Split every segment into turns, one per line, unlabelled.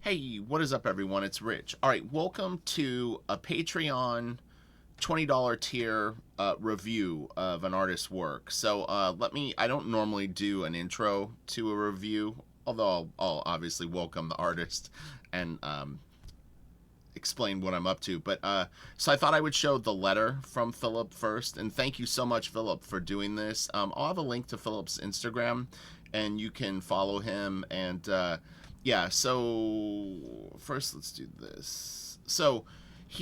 Hey, what is up, everyone? It's Rich. All right, welcome to a Patreon $20 tier review of an artist's work. So I don't normally do an intro to a review, although I'll obviously welcome the artist and explain what I'm up to. So I thought I would show the letter from Filip first, and thank you so much, Filip, for doing this. I'll have a link to Filip's Instagram, and you can follow him. And yeah, so first let's do this. So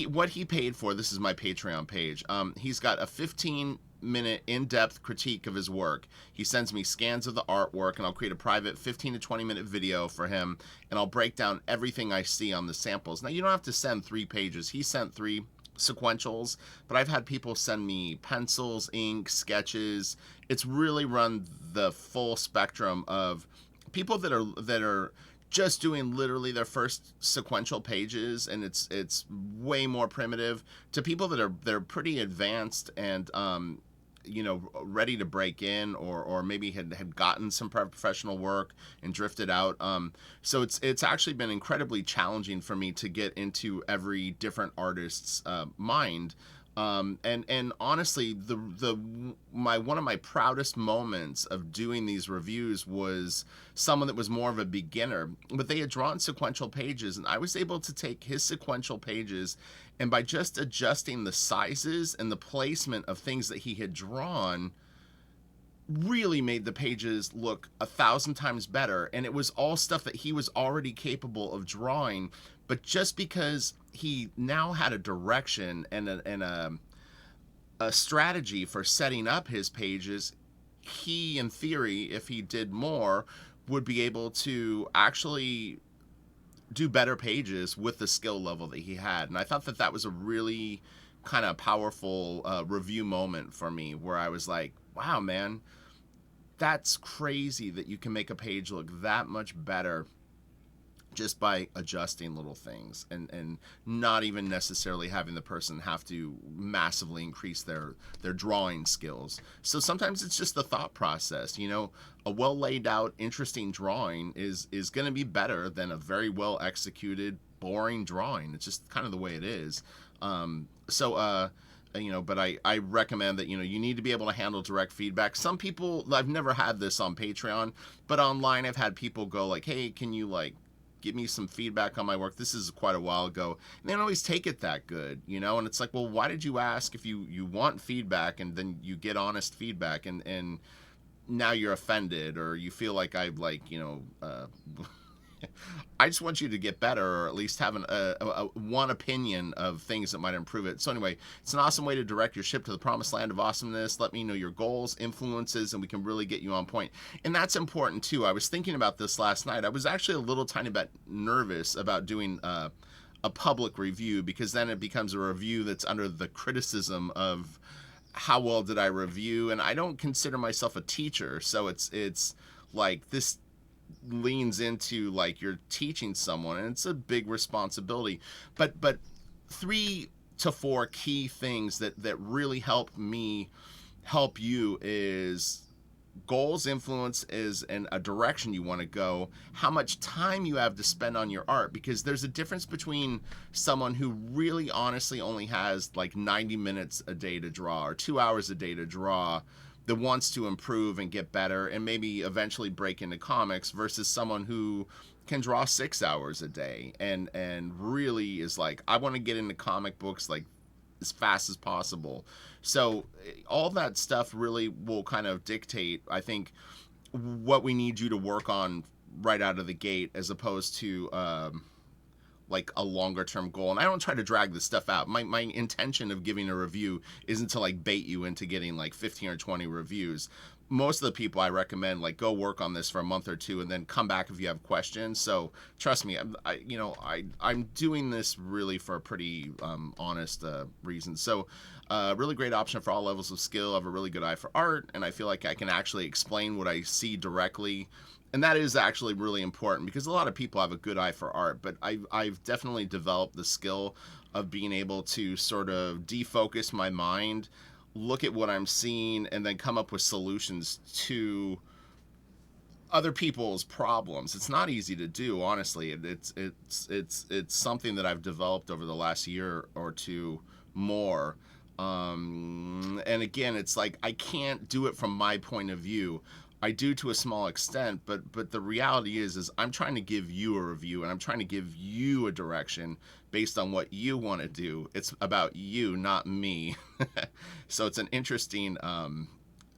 what he paid for, this is my Patreon page. He's got a 15-minute in-depth critique of his work. He sends me scans of the artwork, and I'll create a private 15 to 20-minute video for him, and I'll break down everything I see on the samples. Now, you don't have to send 3 pages. He sent 3 sequentials, but I've had people send me pencils, ink, sketches. It's really run the full spectrum of people that are just doing literally their first sequential pages, and it's way more primitive, to people that are pretty advanced and ready to break in, or maybe had gotten some professional work and drifted out. So it's actually been incredibly challenging for me to get into every different artist's mind. And honestly, one of my proudest moments of doing these reviews was someone that was more of a beginner, but they had drawn sequential pages, and I was able to take his sequential pages, and by just adjusting the sizes and the placement of things that he had drawn, really made the pages look 1,000 times better. And it was all stuff that he was already capable of drawing, but just because he now had a direction and a strategy for setting up his pages, he, in theory, if he did more, would be able to actually do better pages with the skill level that he had. And I thought that was a really kind of powerful review moment for me, where I was like, wow, man, that's crazy that you can make a page look that much better just by adjusting little things, and not even necessarily having the person have to massively increase their drawing skills. So sometimes it's just the thought process. A well laid out, interesting drawing is going to be better than a very well executed, boring drawing. It's just kind of the way it is. But I recommend that, you need to be able to handle direct feedback. Some people, I've never had this on Patreon, but online I've had people go like, hey, can you give me some feedback on my work? This is quite a while ago. And they don't always take it that good, and it's like, well, why did you ask if you want feedback and then you get honest feedback, and now you're offended, or you feel like I've I just want you to get better, or at least have one opinion of things that might improve it. So anyway, it's an awesome way to direct your ship to the promised land of awesomeness. Let me know your goals, influences, and we can really get you on point. And that's important too. I was thinking about this last night. I was actually a little tiny bit nervous about doing a public review, because then it becomes a review that's under the criticism of how well did I review. And I don't consider myself a teacher, so it's like this leans into like you're teaching someone, and it's a big responsibility. But 3 to 4 key things that really help me help you is goals, influence, and a direction you want to go, how much time you have to spend on your art, because there's a difference between someone who really honestly only has like 90 minutes a day to draw, or 2 hours a day to draw, that wants to improve and get better and maybe eventually break into comics, versus someone who can draw 6 hours a day and really is like, I want to get into comic books like as fast as possible. So all that stuff really will kind of dictate, I think, what we need you to work on right out of the gate, as opposed to like a longer term goal. And I don't try to drag this stuff out. My intention of giving a review isn't to like bait you into getting like 15 or 20 reviews. Most of the people I recommend go work on this for a month or 2 and then come back if you have questions. So trust me, I'm doing this really for a pretty honest reason. So really great option for all levels of skill. I have a really good eye for art, and I feel like I can actually explain what I see directly. And that is actually really important, because a lot of people have a good eye for art, but I've definitely developed the skill of being able to sort of defocus my mind, look at what I'm seeing, and then come up with solutions to other people's problems. It's not easy to do, honestly. It's something that I've developed over the last year or two more. And again, it's like I can't do it from my point of view. I do to a small extent, but the reality is I'm trying to give you a review, and I'm trying to give you a direction based on what you want to do. It's about you, not me. So it's an interesting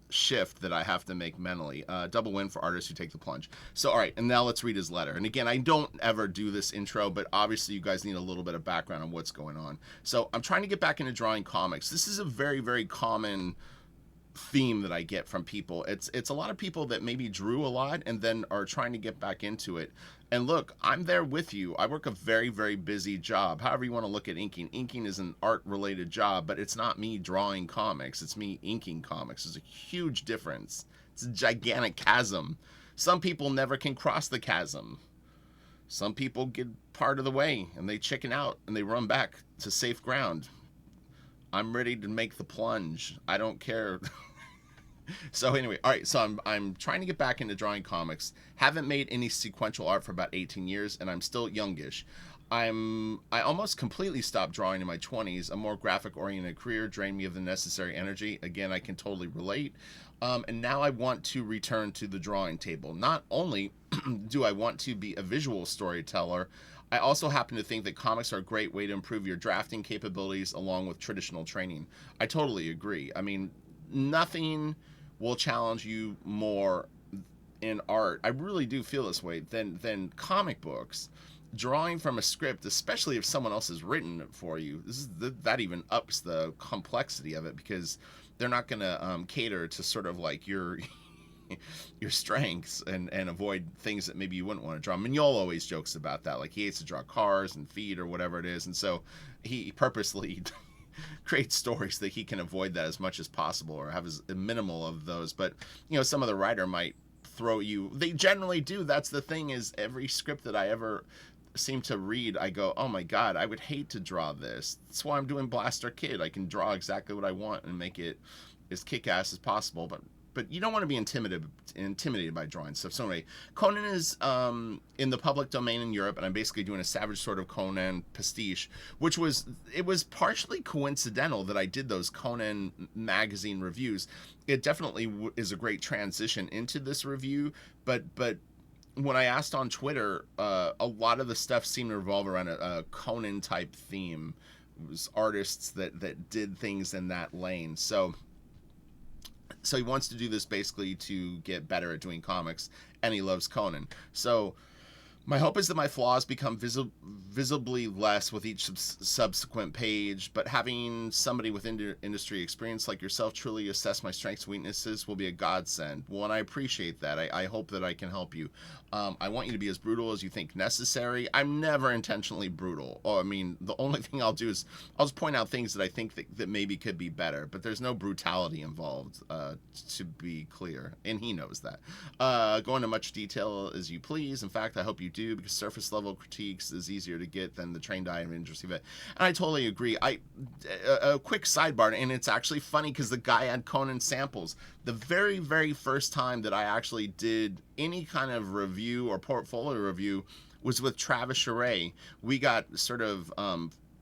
shift that I have to make mentally. Double win for artists who take the plunge. So, all right, and now let's read his letter. And again, I don't ever do this intro, but obviously you guys need a little bit of background on what's going on. So I'm trying to get back into drawing comics. This is a very, very common theme that I get from people. It's a lot of people that maybe drew a lot and then are trying to get back into it. And look, I'm there with you. I work a very, very busy job. However you want to look at inking. Inking is an art-related job, but it's not me drawing comics. It's me inking comics. There's a huge difference. It's a gigantic chasm. Some people never can cross the chasm. Some people get part of the way and they chicken out and they run back to safe ground. I'm ready to make the plunge. I don't care. So anyway, all right, so I'm trying to get back into drawing comics. Haven't made any sequential art for about 18 years, and I'm still youngish. I almost completely stopped drawing in my 20s. A more graphic-oriented career drained me of the necessary energy. Again, I can totally relate. And now I want to return to the drawing table. Not only do I want to be a visual storyteller, I also happen to think that comics are a great way to improve your drafting capabilities along with traditional training. I totally agree. I mean, nothing will challenge you more in art, I really do feel this way, than comic books. Drawing from a script, especially if someone else has written it for you, that even ups the complexity of it, because they're not going to cater to sort of like your strengths and avoid things that maybe you wouldn't want to draw. Mignola always jokes about that, like he hates to draw cars and feet or whatever it is, and so he purposely create stories that he can avoid that as much as possible, or have as minimal of those. But some other writer might throw you, they generally do. That's the thing, is every script that I ever seem to read, I go, oh my god, I would hate to draw this. That's why I'm doing Blaster Kid. I can draw exactly what I want and make it as kick-ass as possible. But you don't want to be intimidated by drawing stuff. So anyway, Conan is in the public domain in Europe, and I'm basically doing a savage sort of Conan pastiche, which was partially coincidental that I did those Conan magazine reviews. It definitely is a great transition into this review, but when I asked on Twitter, a lot of the stuff seemed to revolve around a Conan type theme. It was artists that did things in that lane. So he wants to do this basically to get better at doing comics, and he loves Conan. So my hope is that my flaws become visibly less with each subsequent page, but having somebody with industry experience like yourself truly assess my strengths and weaknesses will be a godsend. Well, and I appreciate that. I hope that I can help you. I want you to be as brutal as you think necessary. I'm never intentionally brutal. I mean, the only thing I'll do is I'll just point out things that I think that maybe could be better, but there's no brutality involved, to be clear, and he knows that. Go into much detail as you please. In fact, I hope you do, because surface level critiques is easier to get than the trained eye of interest event. And I totally agree. A quick sidebar, and it's actually funny because the guy had Conan samples. The very, very first time that I actually did any kind of review or portfolio review was with Travis Charest. We got sort of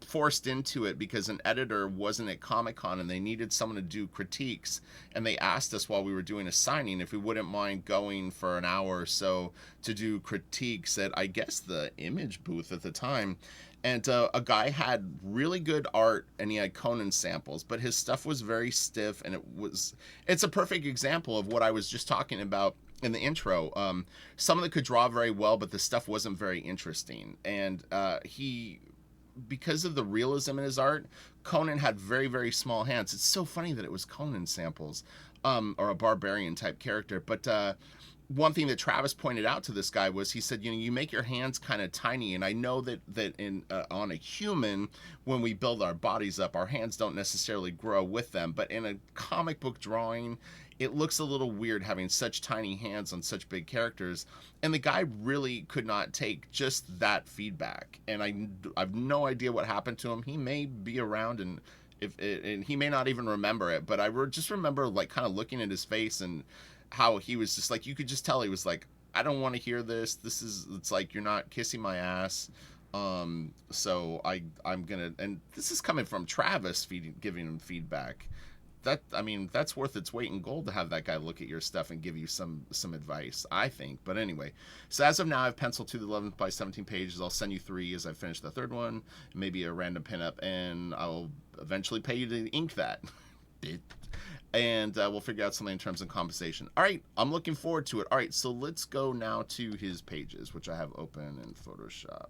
forced into it because an editor wasn't at Comic-Con and they needed someone to do critiques, and they asked us while we were doing a signing if we wouldn't mind going for an hour or so to do critiques at, I guess, the Image booth at the time. And a guy had really good art, and he had Conan samples, but his stuff was very stiff, and it's a perfect example of what I was just talking about in the intro. Some of it could draw very well, but the stuff wasn't very interesting. And because of the realism in his art, Conan had very, very small hands. It's so funny that it was Conan samples, or a barbarian type character. But one thing that Travis pointed out to this guy was, he said, you make your hands kind of tiny, and I know that in on a human, when we build our bodies up, our hands don't necessarily grow with them, but in a comic book drawing, it looks a little weird having such tiny hands on such big characters. And the guy really could not take just that feedback, and I have no idea what happened to him. He may be around, and and he may not even remember it, but I just remember like kind of looking at his face and how he was just like, you could just tell he was like, I don't want to hear this. It's like you're not kissing my ass. So I'm gonna, and this is coming from Travis giving him feedback. I mean, that's worth its weight in gold to have that guy look at your stuff and give you some advice, I think. But anyway, so as of now, I've penciled 2 to 11 by 17 pages. I'll send you 3 as I finish the 3rd one, maybe a random pinup, and I'll eventually pay you to ink that. And we'll figure out something in terms of compensation. All right, I'm looking forward to it. All right, so let's go now to his pages, which I have open in Photoshop.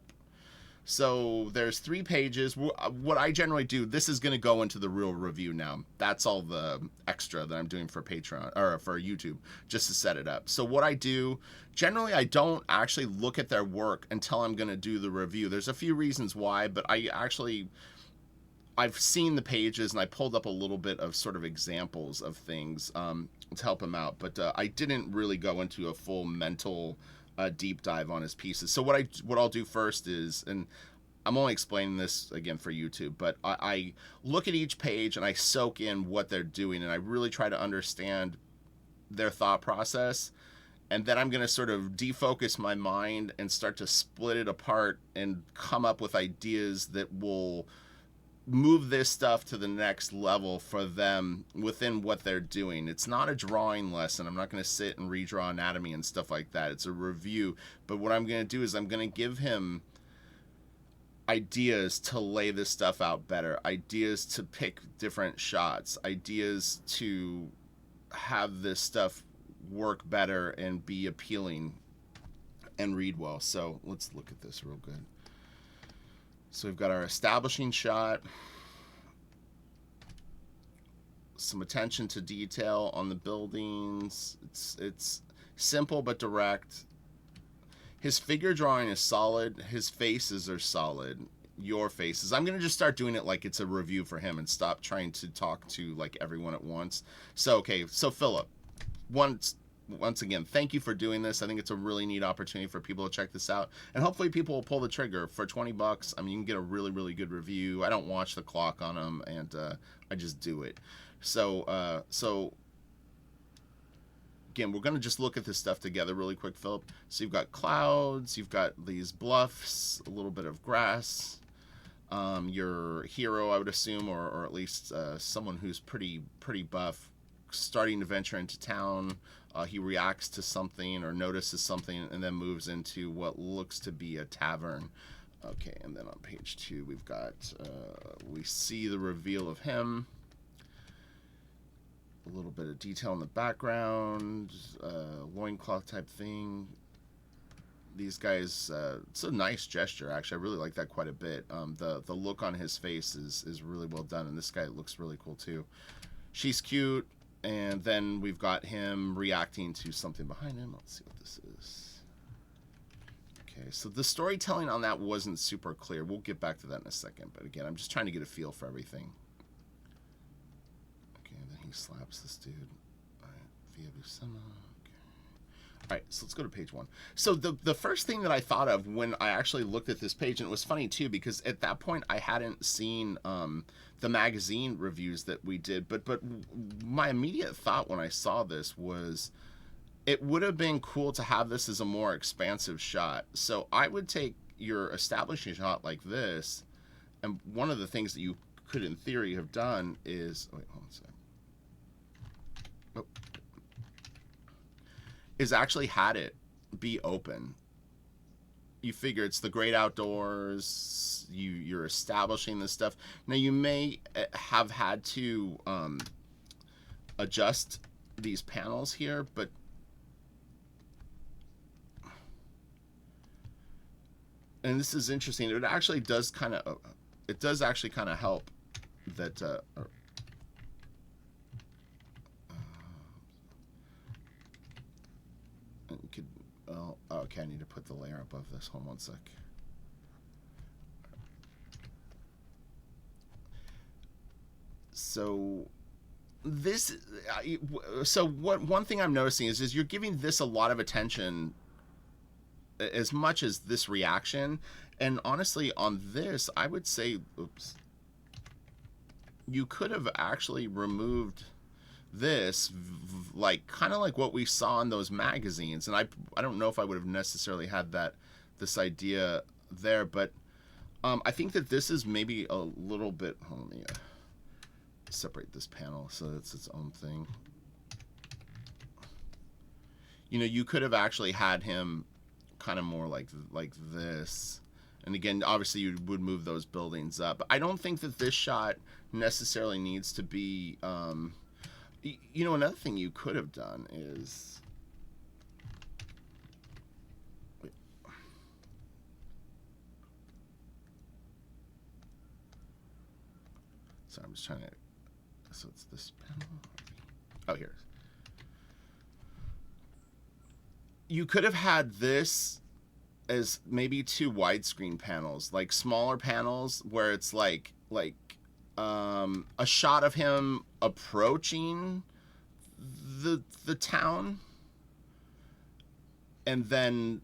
So there's 3 pages. What I generally do, this is going to go into the real review now. That's all the extra that I'm doing for Patreon or for YouTube, just to set it up. So what I do, generally I don't actually look at their work until I'm going to do the review. There's a few reasons why, but I've seen the pages and I pulled up a little bit of sort of examples of things to help him out. But I didn't really go into a full mental deep dive on his pieces. So what I'll do first is, and I'm only explaining this again for YouTube, but I look at each page and I soak in what they're doing, and I really try to understand their thought process. And then I'm going to sort of defocus my mind and start to split it apart and come up with ideas that will move this stuff to the next level for them within what they're doing. It's not a drawing lesson. I'm not going to sit and redraw anatomy and stuff like that. It's a review. But what I'm going to do is I'm going to give him ideas to lay this stuff out better, ideas to pick different shots, ideas to have this stuff work better and be appealing and read well. So let's look at this real good. So we've got our establishing shot, some attention to detail on the buildings. It's simple but direct. His figure drawing is solid. His faces are solid. Your faces. I'm going to just start doing it like it's a review for him and stop trying to talk to like everyone at once. So, okay, so Philip, once again, thank you for doing this. I think it's a really neat opportunity for people to check this out, and hopefully people will pull the trigger for 20 bucks. I mean, you can get a really, really good review. I don't watch the clock on them, and I just do it. So again, we're going to just look at this stuff together really quick, Philip. So you've got clouds, you've got these bluffs, a little bit of grass. Your hero, I would assume, or at least someone who's pretty buff, starting to venture into town. He reacts to something or notices something and then moves into what looks to be a tavern. Okay, and then on page 2 we've got, we see the reveal of him. A little bit of detail in the background, loincloth type thing. These guys, it's a nice gesture, actually. I really like that quite a bit. The look on his face is really well done, and this guy looks really cool too. She's cute. And then we've got him reacting to something behind him. Let's see what this is. Okay, so the storytelling on that wasn't super clear. We'll get back to that in a second. But again, I'm just trying to get a feel for everything. Okay, and then he slaps this dude. All right, via Buscema. All right, so let's go to page 1. So the first thing that I thought of when I actually looked at this page, and it was funny too, because at that point I hadn't seen the magazine reviews that we did, but my immediate thought when I saw this was it would have been cool to have this as a more expansive shot. So I would take your establishing shot like this, and one of the things that you could in theory have done is, wait, hold on a second. Oh. Is actually had it be open. You figure it's the great outdoors, you're establishing this stuff. Now you may have had to adjust these panels here, but and this is interesting, it actually does kind of, it does actually kind of help that okay, I need to put the layer above this. Hold on one sec. So this, one thing I'm noticing is you're giving this a lot of attention, as much as this reaction, and honestly on this I would say, oops, you could have actually removed this, like kind of like what we saw in those magazines. And I don't know if I would have necessarily had this idea there, but I think that this is maybe a little bit. Let me separate this panel so it's its own thing. You know, you could have actually had him kind of more like this. And again, obviously you would move those buildings up. But I don't think that this shot necessarily needs to be, you know, another thing you could have done is, sorry, I'm just trying to, so it's this panel. Oh, here. You could have had this as maybe two widescreen panels, like smaller panels where it's like a shot of him approaching the town, and then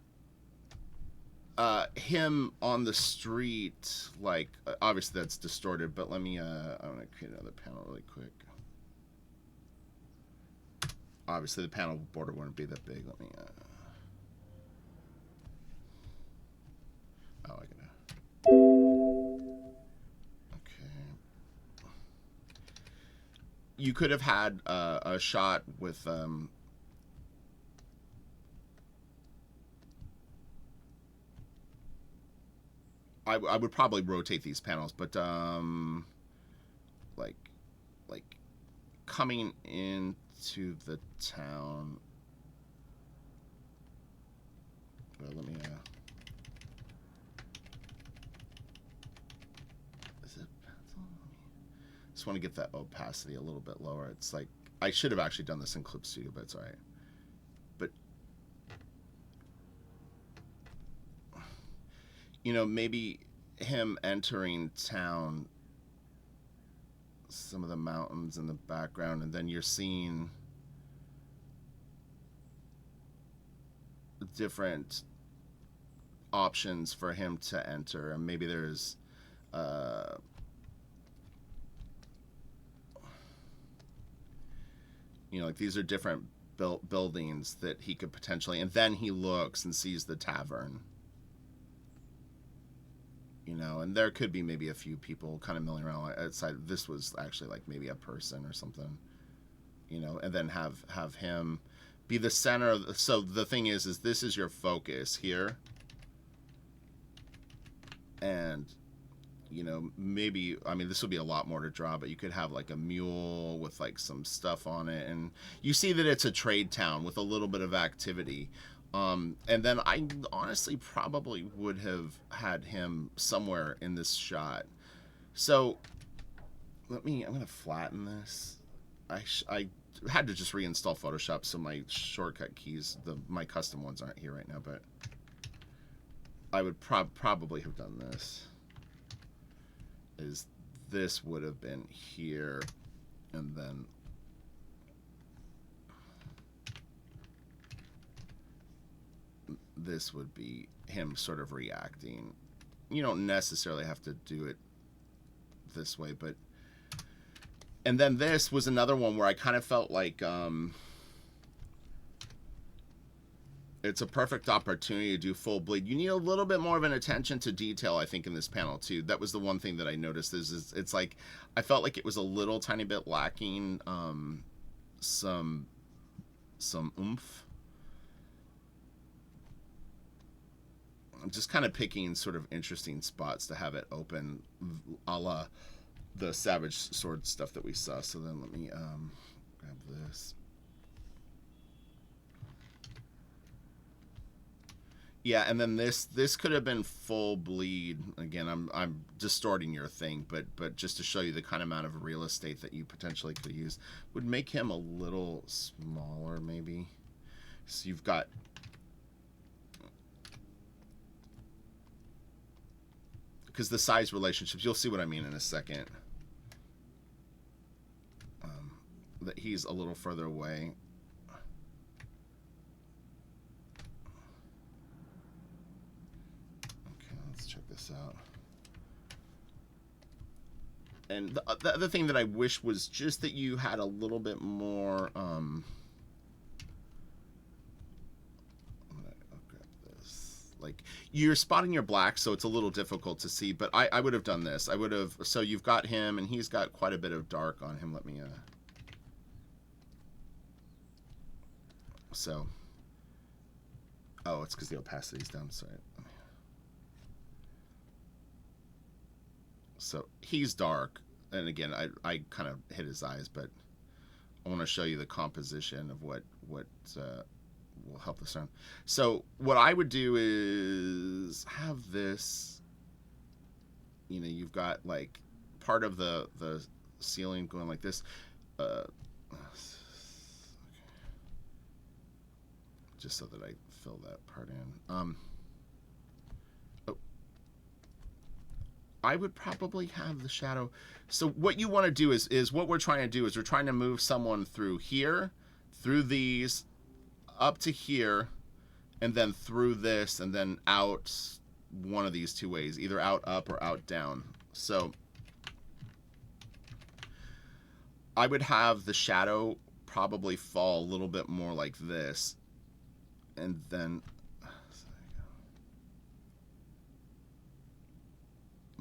him on the street. Like obviously that's distorted, but let me I'm gonna create another panel really quick. Obviously the panel border wouldn't be that big. Let me oh, I gotta. Okay. You could have had a shot with I would probably rotate these panels, but like coming into the town. Let me just want to get that opacity a little bit lower. It's like I should have actually done this in Clip Studio, but it's all right. But you know, maybe him entering town, some of the mountains in the background, and then you're seeing different options for him to enter, and maybe there's you know, like these are different buildings that he could potentially, and then he looks and sees the tavern, you know, and there could be maybe a few people kind of milling around outside. This was actually like maybe a person or something, you know, and then have him be the center of so the thing is this is your focus here, and you know, maybe, I mean, this would be a lot more to draw, but you could have like a mule with like some stuff on it, and you see that it's a trade town with a little bit of activity. And then I honestly probably would have had him somewhere in this shot. So I'm gonna flatten this. I had to just reinstall Photoshop, so my shortcut keys, my custom ones aren't here right now, but I would probably have done this. Is this would have been here, and then this would be him sort of reacting. You don't necessarily have to do it this way, but and then this was another one where I kind of felt like it's a perfect opportunity to do full bleed. You need a little bit more of an attention to detail, I think, in this panel too. That was the one thing that I noticed is it's like I felt like it was a little tiny bit lacking some oomph. I'm just kind of picking sort of interesting spots to have it open, a la the Savage Sword stuff that we saw. So then let me grab this. Yeah, and then this could have been full bleed. Again, I'm distorting your thing, but just to show you the kind of amount of real estate that you potentially could use, would make him a little smaller maybe. So you've got because the size relationships, you'll see what I mean in a second. That he's a little further away. Okay, let's check this out. And the other thing that I wish was just that you had a little bit more, I'll grab this. Like, you're spotting your black, so it's a little difficult to see, but I would have done this. I would have, so you've got him, and he's got quite a bit of dark on him. Let me, so, oh, it's because the opacity's down, sorry. So he's dark, and again, I kind of hit his eyes, but I want to show you the composition of what will help this around. So what I would do is have this, you know, you've got like part of the ceiling going like this, just so that I fill that part in. I would probably have the shadow. So what you want to do is what we're trying to do is we're trying to move someone through here, through these, up to here, and then through this, and then out one of these two ways, either out up or out down. So I would have the shadow probably fall a little bit more like this, and then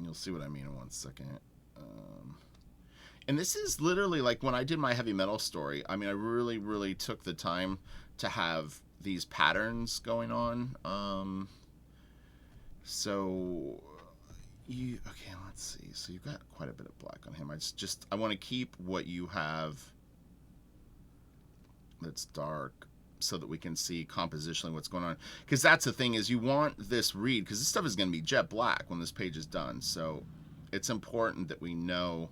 you'll see what I mean in 1 second. And this is literally like when I did my heavy metal story. I mean, I really took the time to have these patterns going on. So okay, let's see. So you've got quite a bit of black on him. I want to keep what you have that's dark, so that we can see compositionally what's going on. Because that's the thing, is you want this read, because this stuff is going to be jet black when this page is done. So it's important that we know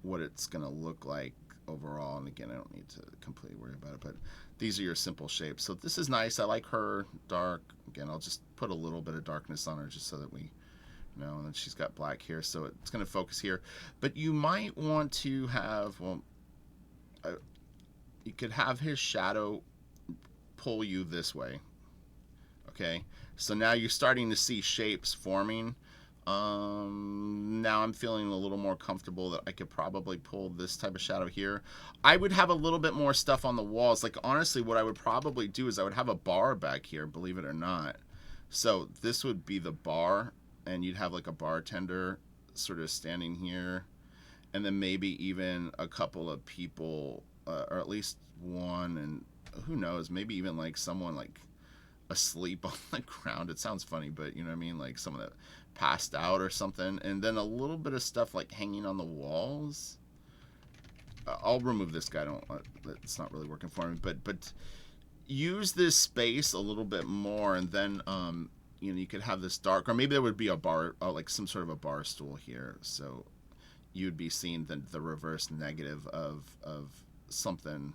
what it's going to look like overall. And again, I don't need to completely worry about it, but these are your simple shapes. So this is nice. I like her dark. Again, I'll just put a little bit of darkness on her just so that we know. And then she's got black here, so it's going to focus here. But you might want to have, well, you could have his shadow pull you this way. Okay, so now you're starting to see shapes forming. Now I'm feeling a little more comfortable that I could probably pull this type of shadow here. I would have a little bit more stuff on the walls. Like, honestly, what I would probably do is I would have a bar back here, believe it or not. So this would be the bar, and you'd have like a bartender sort of standing here, and then maybe even a couple of people, or at least one, and who knows, maybe even like someone like asleep on the ground. It sounds funny, but you know what I mean, like someone that passed out or something. And then a little bit of stuff like hanging on the walls. I'll remove this guy. It's not really working for me, but use this space a little bit more, and then you know, you could have this dark, or maybe there would be a bar, like some sort of a bar stool here, so you'd be seeing the reverse negative of something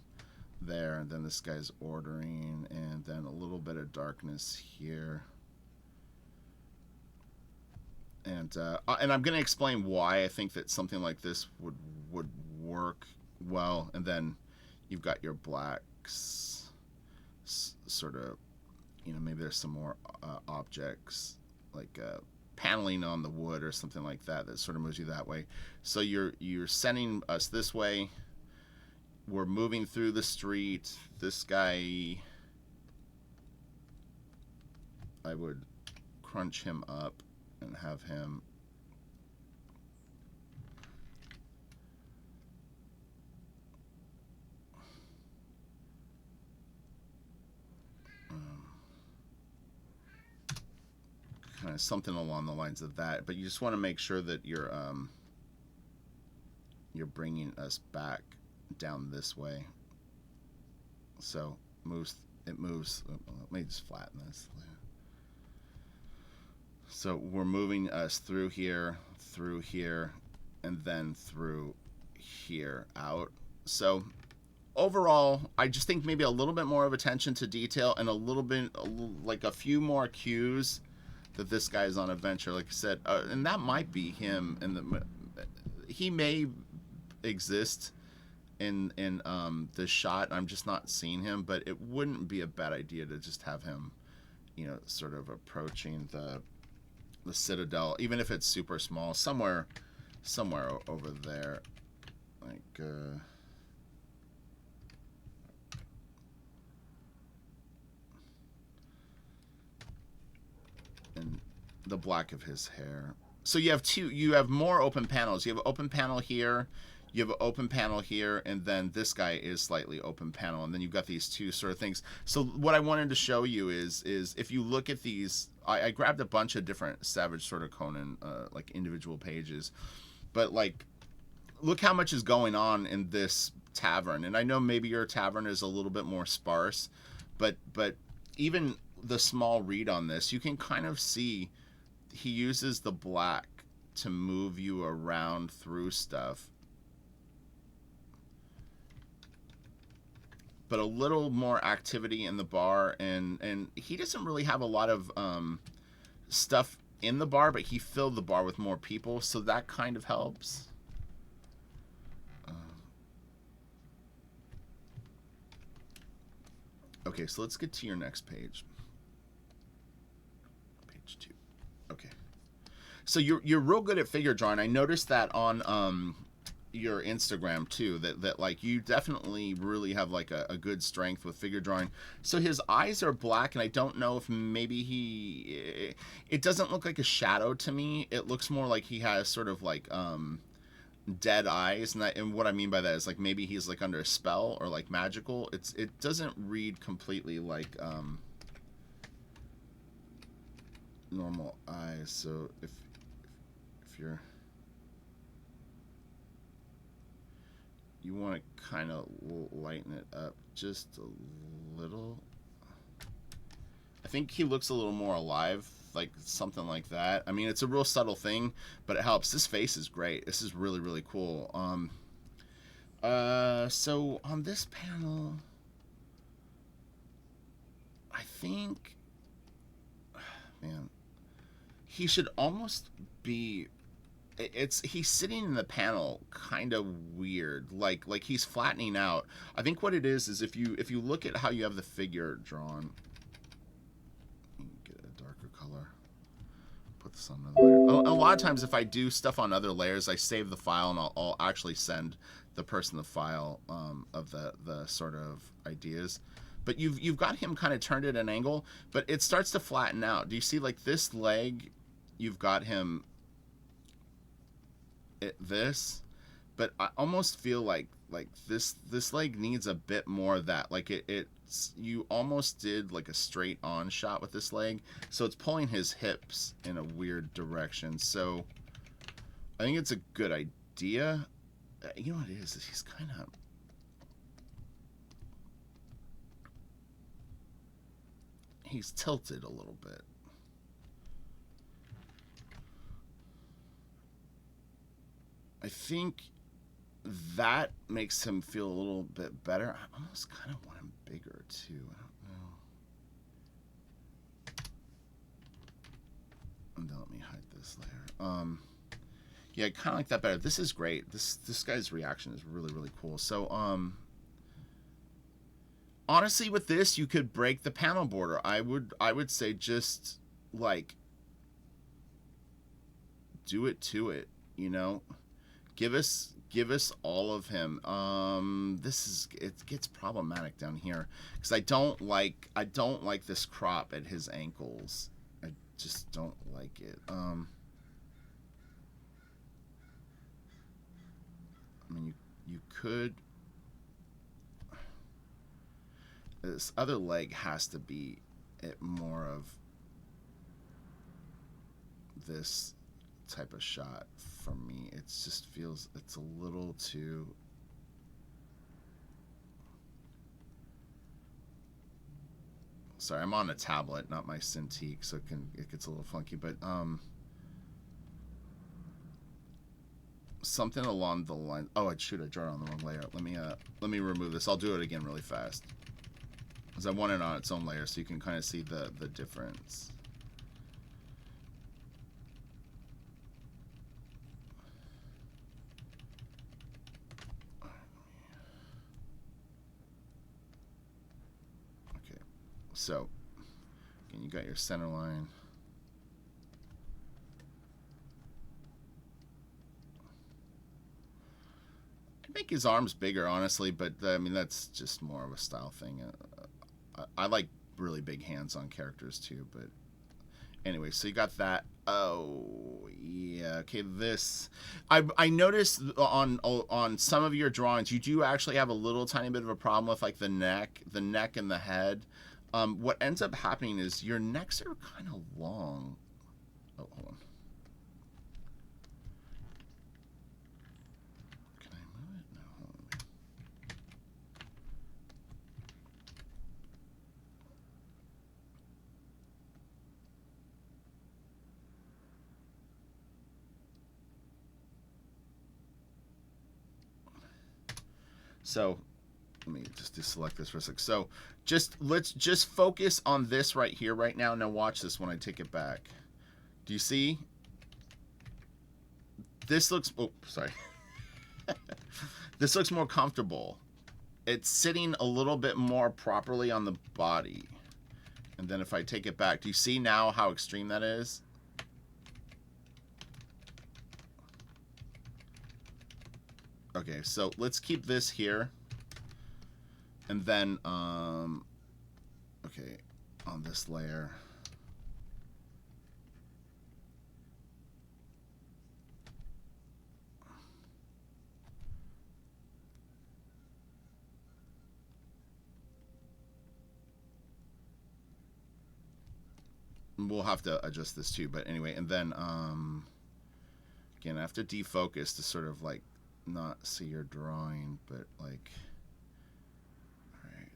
there. And then this guy's ordering, and then a little bit of darkness here, and I'm going to explain why I think that something like this would work well. And then you've got your blacks, sort of, you know, maybe there's some more objects like paneling on the wood or something like that that sort of moves you that way. So you're sending us this way. We're moving through the street. This guy, I would crunch him up and have him kind of something along the lines of that. But you just want to make sure that you're bringing us back down this way. So it moves. Let me just flatten this. So we're moving us through here, and then through here out. So overall, I just think maybe a little bit more of attention to detail, and a little bit, like a few more cues that this guy's on adventure, like I said, and that might be him. And he may exist in this shot. I'm just not seeing him, but it wouldn't be a bad idea to just have him, you know, sort of approaching the citadel, even if it's super small, somewhere somewhere over there, like and the black of his hair. So you have more open panels. You have an open panel here, you have an open panel here, and then this guy is slightly open panel, and then you've got these two sort of things. So what I wanted to show you is if you look at these, I grabbed a bunch of different Savage Sword of Conan like individual pages, but like look how much is going on in this tavern. And I know maybe your tavern is a little bit more sparse, but even the small read on this, you can kind of see he uses the black to move you around through stuff, but a little more activity in the bar, and he doesn't really have a lot of stuff in the bar, but he filled the bar with more people, so that kind of helps. Okay, so let's get to your next page. Page 2. Okay. So you're real good at figure drawing. I noticed that on your Instagram too, that like you definitely really have like a good strength with figure drawing. So his eyes are black, and I don't know if maybe it doesn't look like a shadow to me. It looks more like he has sort of like dead eyes, and what I mean by that is like maybe he's like under a spell or like magical. It doesn't read completely like normal eyes. So if you want to kind of lighten it up just a little. I think he looks a little more alive, like something like that. I mean, it's a real subtle thing, but it helps. This face is great. This is really, really cool. So on this panel, I think, man, he should almost be, he's sitting in the panel kind of weird, like he's flattening out. I think what it is if you look at how you have the figure drawn, get a darker color, put this on another layer. A lot of times if I do stuff on other layers, I save the file and I'll actually send the person the file of the sort of ideas. But you've got him kind of turned at an angle, but it starts to flatten out. Do you see like this leg? You've got him at this, but I almost feel like this leg needs a bit more of that. Like you almost did like a straight on shot with this leg, so it's pulling his hips in a weird direction. So I think it's a good idea. You know what it is he's kind of, he's tilted a little bit. I think that makes him feel a little bit better. I almost kind of want him bigger too. I don't know. And then let me hide this layer. Yeah, kind of like that better. This is great. This guy's reaction is really, really cool. So honestly, with this, you could break the panel border. I would say just like do it to it, you know. Give us all of him. It gets problematic down here because I don't like this crop at his ankles. I just don't like it. I mean, you could. This other leg has to be at more of this type of shot for me. It just feels it's a little too. Sorry, I'm on a tablet, not my Cintiq, so it gets a little funky. But something along the line. Oh, shoot! I drew it on the wrong layer. Let me remove this. I'll do it again really fast, because I want it on its own layer so you can kind of see the difference. Okay, so again, you got your center line. make his arms bigger, honestly, but I mean, that's just more of a style thing. I like really big hands on characters too, but anyway, so you got that. Oh yeah, okay. This I noticed on some of your drawings, you do actually have a little tiny bit of a problem with like the neck and the head. What ends up happening is your necks are kind of long. Oh, hold on. Can I move it? No, hold on. So let me just deselect this for a sec. So let's just focus on this right here right now. Now watch this when I take it back. Do you see? This looks, oh, sorry. This looks more comfortable. It's sitting a little bit more properly on the body. And then if I take it back, do you see now how extreme that is? Okay, so let's keep this here. And then, okay, on this layer. We'll have to adjust this too, but anyway, and then, again, I have to defocus to sort of like not see your drawing, but like, all right.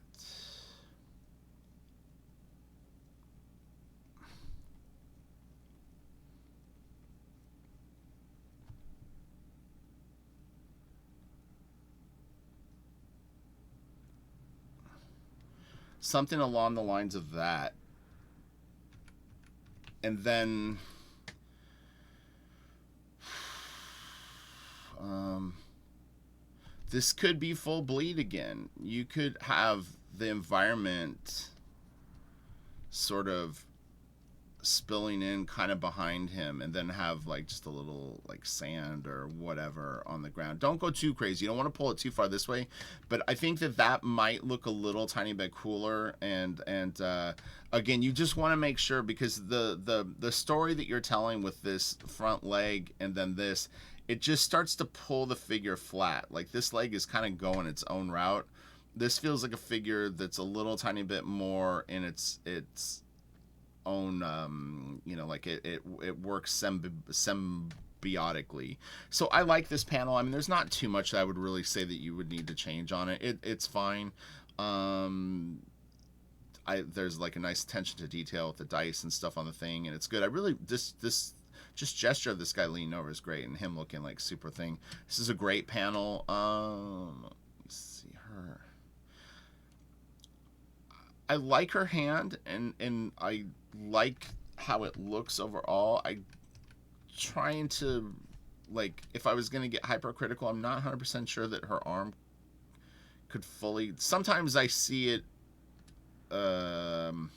Something along the lines of that. And then, this could be full bleed again. You could have the environment sort of spilling in kind of behind him, and then have like just a little like sand or whatever on the ground. Don't go too crazy. You don't want to pull it too far this way, but I think that might look a little tiny bit cooler. And again, you just want to make sure, because the story that you're telling with this front leg and then this, it just starts to pull the figure flat. Like this leg is kind of going its own route. This feels like a figure that's a little tiny bit more in its own, you know, like it works symbiotically. So I like this panel. I mean, there's not too much that I would really say that you would need to change on it. It's fine. There's like a nice attention to detail with the dice and stuff on the thing, and it's good. I really, this just gesture of this guy leaning over is great, and him looking like super thing. This is a great panel. Let me see her. I like her hand, and I like how it looks overall. I trying to, like, if I was going to get hypercritical, I'm not 100% sure that her arm could fully. Sometimes I see it, and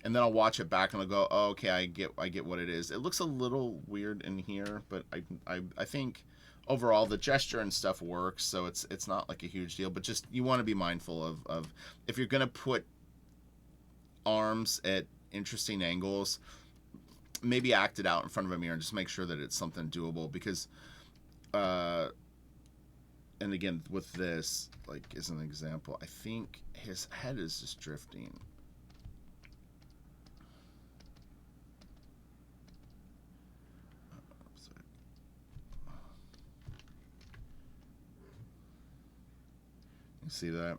then I'll watch it back and I'll go, oh, okay, I get what it is. It looks a little weird in here, but I think overall the gesture and stuff works, so it's not like a huge deal. But just, you want to be mindful of if you're gonna put arms at interesting angles, maybe act it out in front of a mirror and just make sure that it's something doable. Because and again, with this, like, as an example, I think his head is just drifting. You see that?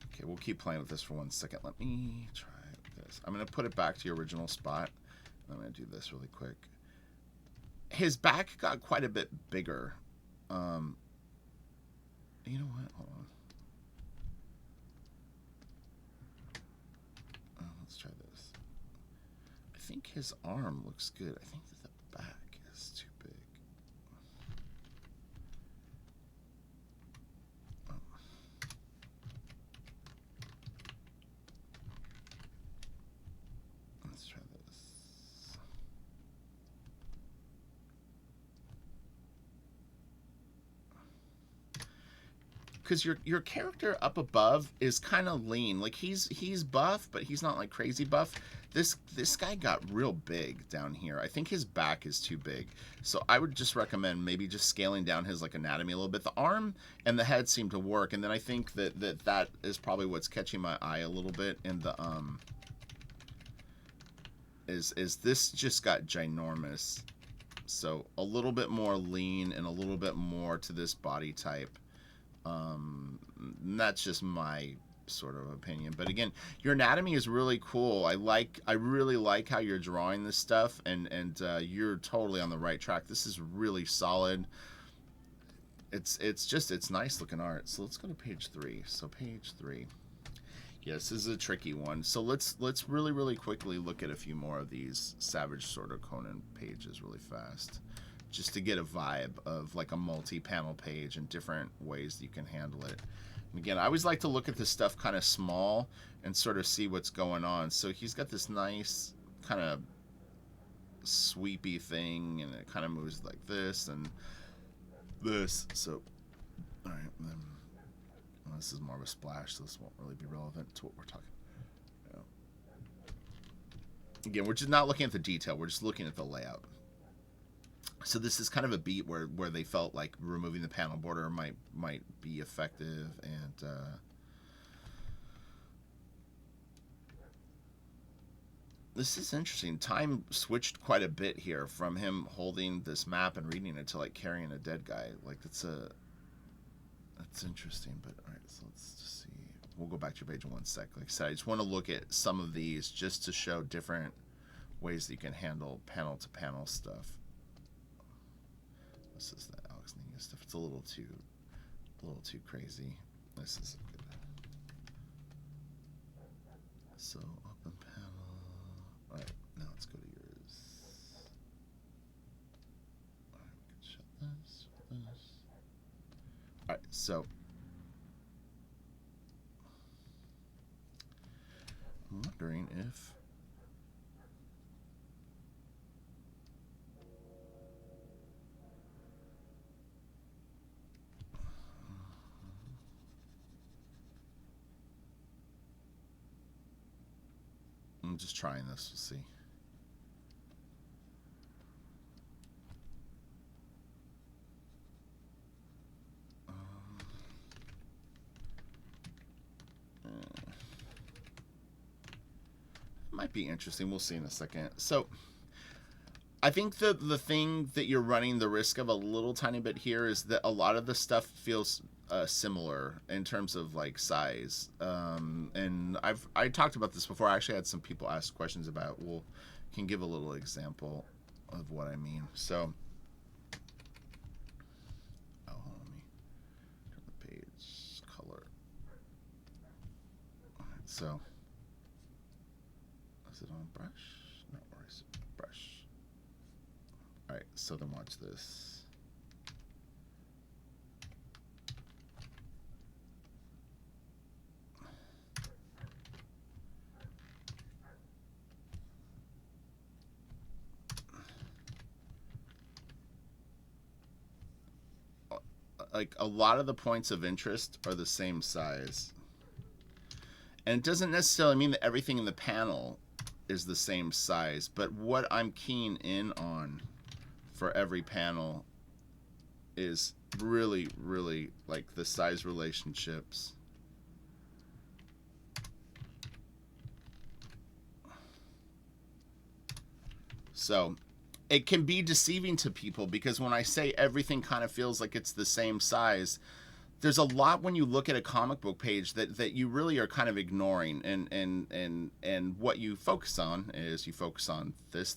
Okay, we'll keep playing with this for 1 second. Let me try this. I'm going to put it back to your original spot. I'm going to do this really quick. His back got quite a bit bigger. You know what? Hold on. Let's try this. I think his arm looks good. I think that the back is too big. because your character up above is kind of lean. Like he's buff, but he's not like crazy buff. This guy got real big down here. I think his back is too big. So I would just recommend maybe just scaling down his like anatomy a little bit. The arm and the head seem to work, and then I think that is probably what's catching my eye a little bit in the is this just got ginormous. So a little bit more lean and a little bit more to this body type. That's just my sort of opinion. But again, your anatomy is really cool. I really like how you're drawing this stuff, and you're totally on the right track. This is really solid. It's nice looking art. So let's go to page 3. So page 3. Yes, this is a tricky one. So let's really quickly look at a few more of these Savage Sword of Conan pages really fast, just to get a vibe of like a multi-panel page and different ways you can handle it. And again, I always like to look at this stuff kind of small and sort of see what's going on. So he's got this nice kind of sweepy thing, and it kind of moves like this and this. So, all right, then. This is more of a splash, so this won't really be relevant to what we're talking about. Again, we're just not looking at the detail. We're just looking at the layout. So this is kind of a beat where they felt like removing the panel border might be effective, and this is interesting. Time switched quite a bit here from him holding this map and reading it to like carrying a dead guy. Like that's interesting. But all right, so let's just see. We'll go back to your page in 1 sec. Like I said, I just want to look at some of these just to show different ways that you can handle panel to panel stuff. This is the Alex Ninja stuff. It's a little too crazy. This is good. So open panel. All right, now let's go to yours. All right, we can shut this. All right, so I'm wondering if I'm just trying this. We'll see. Might be interesting. We'll see in a second. So I think the thing that you're running the risk of a little tiny bit here is that a lot of the stuff feels similar in terms of like size. And I talked about this before. I actually had some people ask questions about, well, can give a little example of what I mean. So let me turn the page color. All right, so is it on brush? No, or is it brush? All right, so then watch this. Like a lot of the points of interest are the same size. And it doesn't necessarily mean that everything in the panel is the same size, but what I'm keen in on for every panel is really like the size relationships. So it can be deceiving to people because when I say everything kind of feels like it's the same size, there's a lot when you look at a comic book page that you really are kind of ignoring, and what you focus on is you focus on this.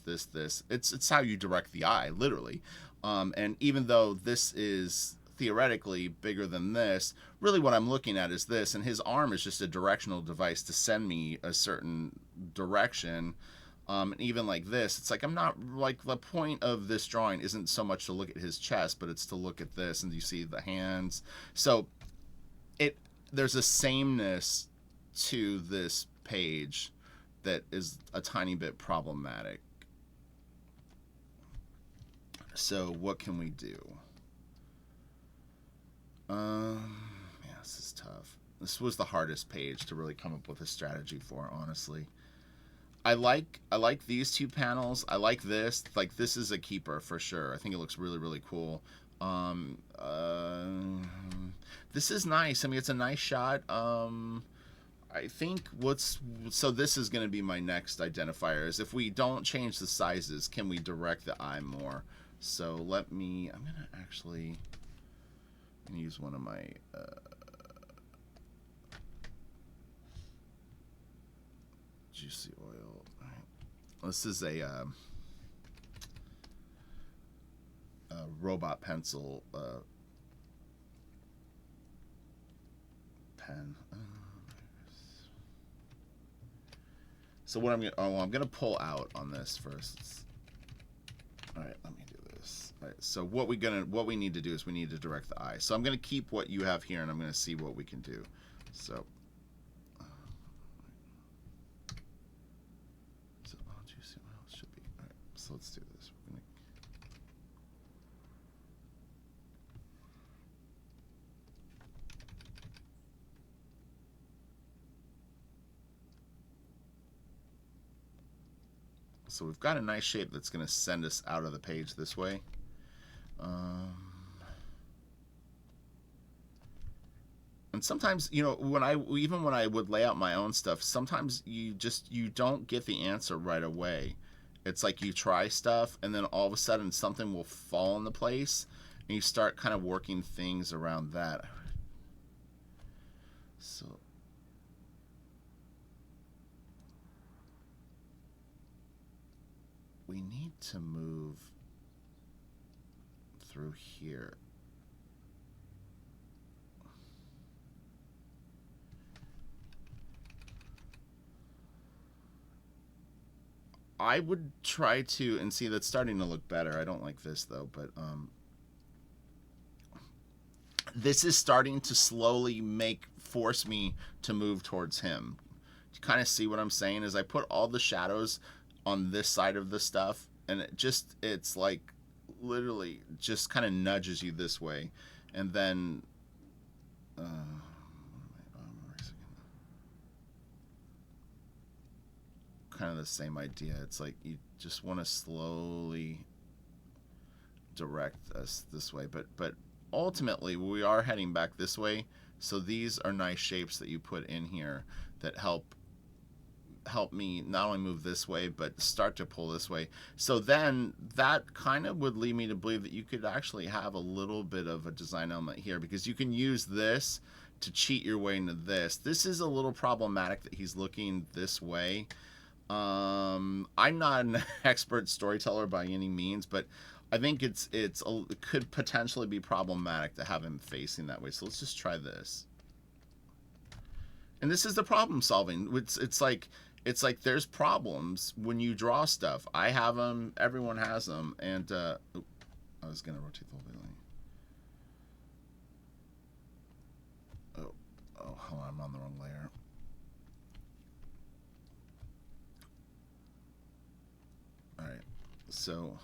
It's how you direct the eye, literally. And even though this is theoretically bigger than this, really what I'm looking at is this, and his arm is just a directional device to send me a certain direction. And even like this, it's like I'm not like the point of this drawing isn't so much to look at his chest, but it's to look at this, and you see the hands. So there's a sameness to this page that is a tiny bit problematic. So what can we do? Yeah, tough. This was the hardest page to really come up with a strategy for, honestly. I like these two panels. I like this. Like, this is a keeper for sure. I think it looks really, really cool. This is nice. I mean, it's a nice shot. I think so this is going to be my next identifier, is if we don't change the sizes, can we direct the eye more? So I'm going to actually use one of my juicy oil. All right. This is a robot pencil pen. So what I'm gonna pull out on this first. All right, let me do this. All right, so what we need to do is we need to direct the eye. So I'm gonna keep what you have here, and I'm gonna see what we can do. So, juicy oil should be all right. So let's do this. We're gonna. So we've got a nice shape that's going to send us out of the page this way. And sometimes, you know, when I would lay out my own stuff, sometimes you don't get the answer right away. It's like you try stuff, and then all of a sudden something will fall into place, and you start kind of working things around that. So. We need to move through here. I would try to, and see, that's starting to look better. I don't like this though, but this is starting to slowly force me to move towards him. You kind of see what I'm saying? Is I put all the shadows on this side of the stuff, and it's like literally just kind of nudges you this way, and then kind of the same idea. It's like you just want to slowly direct us this way, but ultimately we are heading back this way, so these are nice shapes that you put in here that help me not only move this way but start to pull this way. So then that kind of would lead me to believe that you could actually have a little bit of a design element here, because you can use this to cheat your way into this. This is a little problematic that he's looking this way. I'm not an expert storyteller by any means, but I think it could potentially be problematic to have him facing that way. So let's just try this. And this is the problem solving. It's like there's problems when you draw stuff. I have them. Everyone has them. And I was gonna rotate the whole thing. Oh, hold on, I'm on the wrong layer. All right, so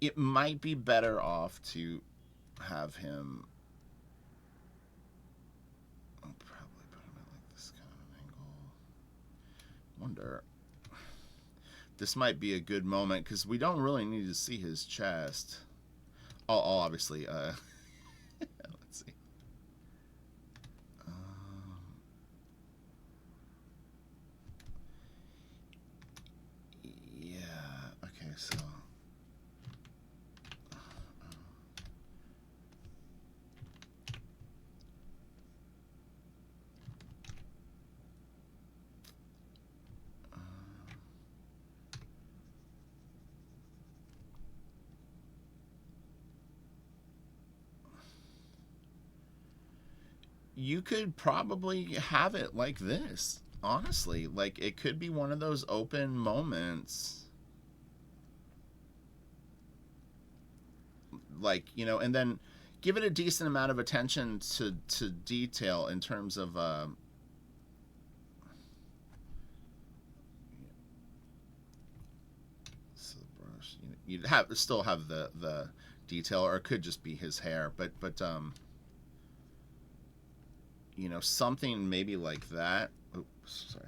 it might be better off to have him. I'll probably put him at like this kind of angle. Wonder. This might be a good moment because we don't really need to see his chest. I'll obviously. Let's see. Yeah. Okay. So. You could probably have it like this, honestly. Like, it could be one of those open moments. Like, you know, and then give it a decent amount of attention to detail in terms of so the brush, you'd still have the detail, or it could just be his hair, but You know, something maybe like that. Oops, sorry.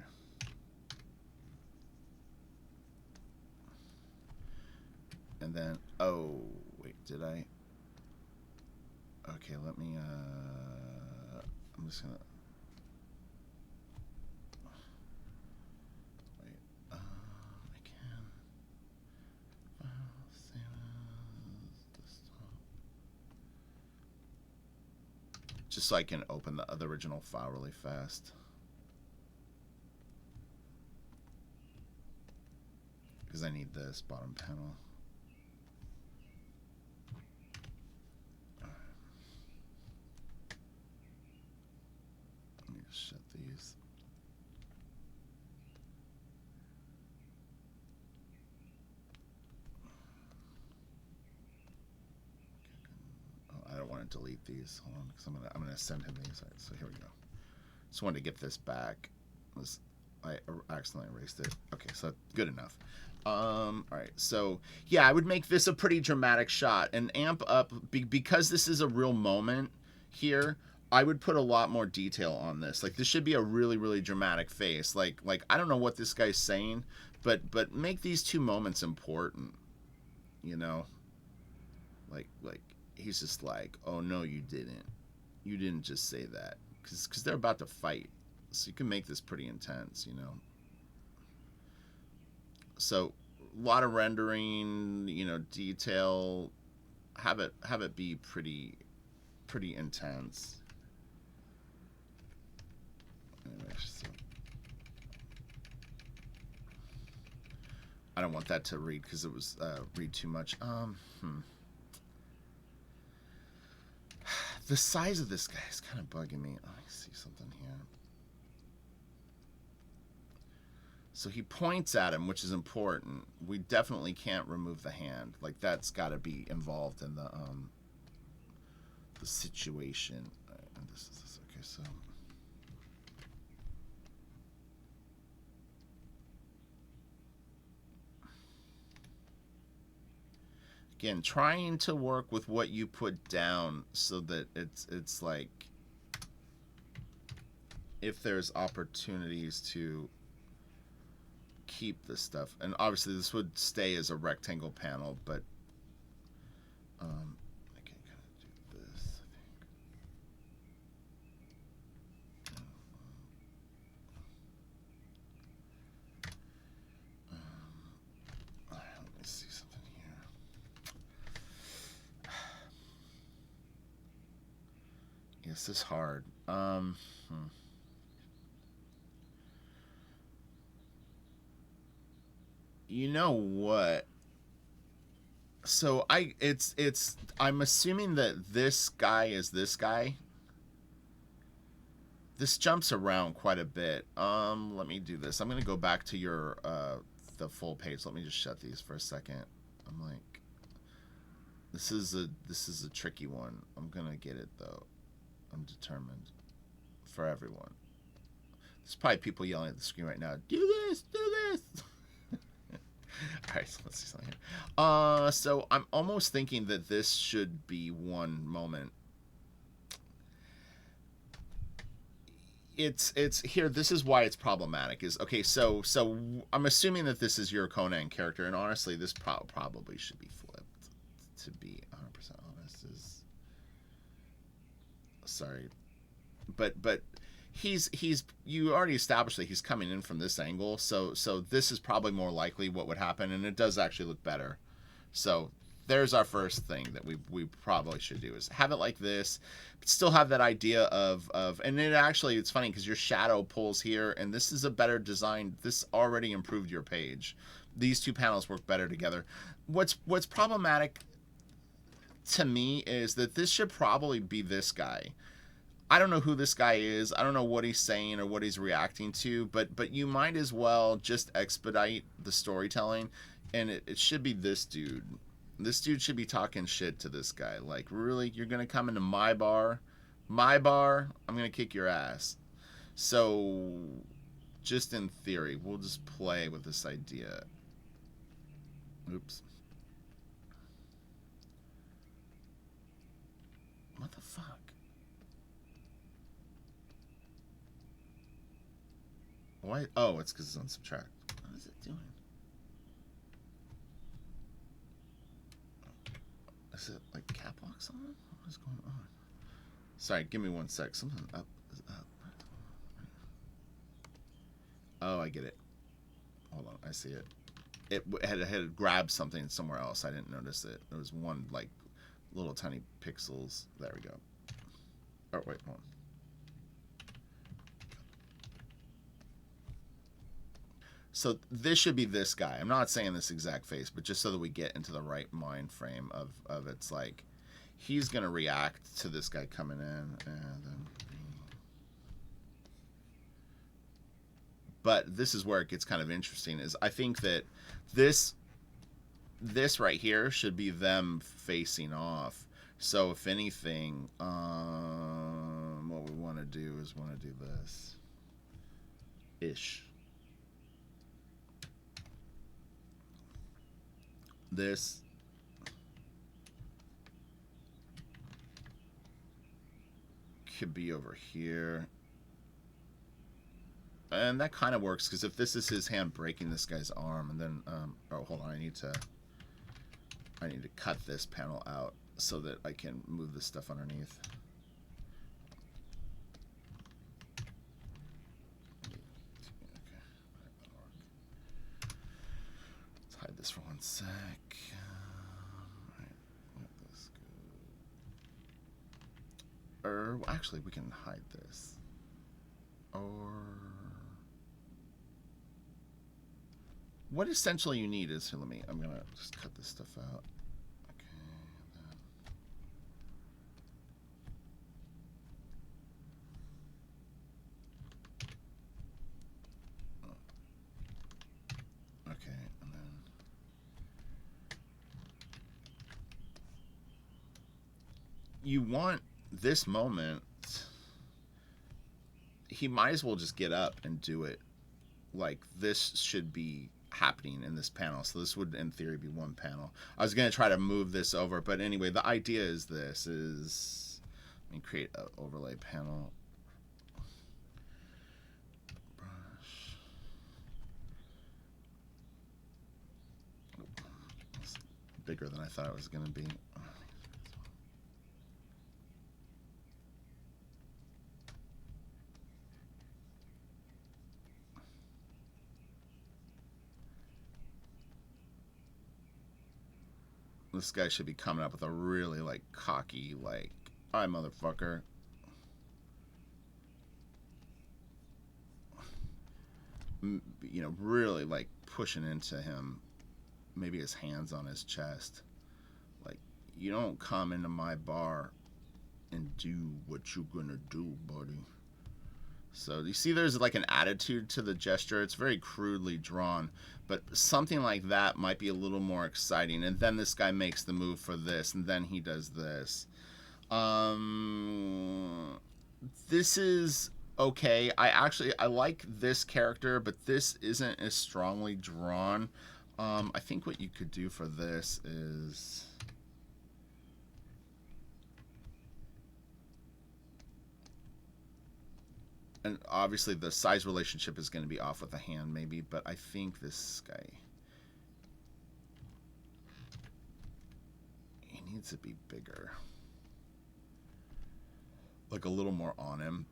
And then, oh, wait, did I? Okay, let me, I'm just gonna, wait, I can, just so I can open the original file really fast. Because I need this bottom panel. Let me just shut these. I don't want to delete these. Hold on, because I'm gonna send him these. Right, so here we go. Just wanted to get this back. I accidentally erased it. Okay, so good enough. All right, so yeah, I would make this a pretty dramatic shot and amp up because this is a real moment here. I would put a lot more detail on this. Like, this should be a really, really dramatic face. Like I don't know what this guy's saying, but make these two moments important. You know, like he's just like, oh no, you didn't just say that, because they're about to fight. So you can make this pretty intense, you know. So a lot of rendering, you know, detail. Have it be pretty intense. Anyway, so I don't want that to read because it was read too much. The size of this guy is kind of bugging me. Oh, I see something here. So he points at him, which is important. We definitely can't remove the hand. Like, that's got to be involved in the situation. And this is okay. So again, trying to work with what you put down so that it's like, if there's opportunities to keep this stuff, and obviously this would stay as a rectangle panel, but I can kind of do this, I think. Let me see something here. Yes, this is hard. You know what? So I'm assuming that this guy is this guy. This jumps around quite a bit. Let me do this. I'm gonna go back to your the full page. Let me just shut these for a second. I'm like, this is a tricky one. I'm gonna get it though. I'm determined. For everyone. There's probably people yelling at the screen right now. Do this. Do this. Alright, so let's see something here. So I'm almost thinking that this should be one moment. It's here. This is why it's problematic. Is okay. So I'm assuming that this is your Conan character, and honestly, this probably should be flipped. To be 100% honest, is sorry, but he's you already established that he's coming in from this angle, so this is probably more likely what would happen, and it does actually look better. So there's our first thing that we probably should do, is have it like this, but still have that idea of and it actually, it's funny because your shadow pulls here, and this is a better design. This already improved your page. These two panels work better together. What's problematic to me is that this should probably be this guy. I don't know who this guy is. I don't know what he's saying or what he's reacting to, but you might as well just expedite the storytelling, and it should be this dude. This dude should be talking shit to this guy. Like, really? You're going to come into my bar? My bar? I'm going to kick your ass. So, just in theory, we'll just play with this idea. Oops. What the fuck? Why? Oh, it's because it's on subtract. What is it doing? Is it like cap locks on? What is going on? Sorry, give me 1 sec. Something up is up. Oh, I get it. Hold on, I see it. It had grabbed something somewhere else. I didn't notice it. There was one like little tiny pixels. There we go. Oh wait, hold on. So this should be this guy. I'm not saying this exact face, but just so that we get into the right mind frame of it's like he's gonna react to this guy coming in, and then. But this is where it gets kind of interesting. Is I think that this right here should be them facing off. So if anything, what we want to do is do this ish. This could be over here. And that kind of works, because if this is his hand breaking this guy's arm, and then, oh, hold on, I need to cut this panel out so that I can move this stuff underneath. Let's hide this for 1 sec. Or actually, we can hide this. Or what essentially you need is, here, I'm gonna just cut this stuff out. Okay, and then you want this moment. He might as well just get up and do it. Like, this should be happening in this panel. So this would, in theory, be one panel. I was going to try to move this over, but anyway, the idea is this is, let me create an overlay panel. Brush. It's bigger than I thought it was going to be. This guy should be coming up with a really, like, cocky, like, "Hi, motherfucker." You know, really, like, pushing into him. Maybe his hands on his chest. Like, you don't come into my bar and do what you gonna do, buddy. So you see there's like an attitude to the gesture. It's very crudely drawn, but something like that might be a little more exciting. And then this guy makes the move for this, and then he does this. This is okay. I like this character, but this isn't as strongly drawn. I think what you could do for this is, and obviously the size relationship is going to be off with the hand maybe, but I think this guy, he needs to be bigger. Like a little more on him.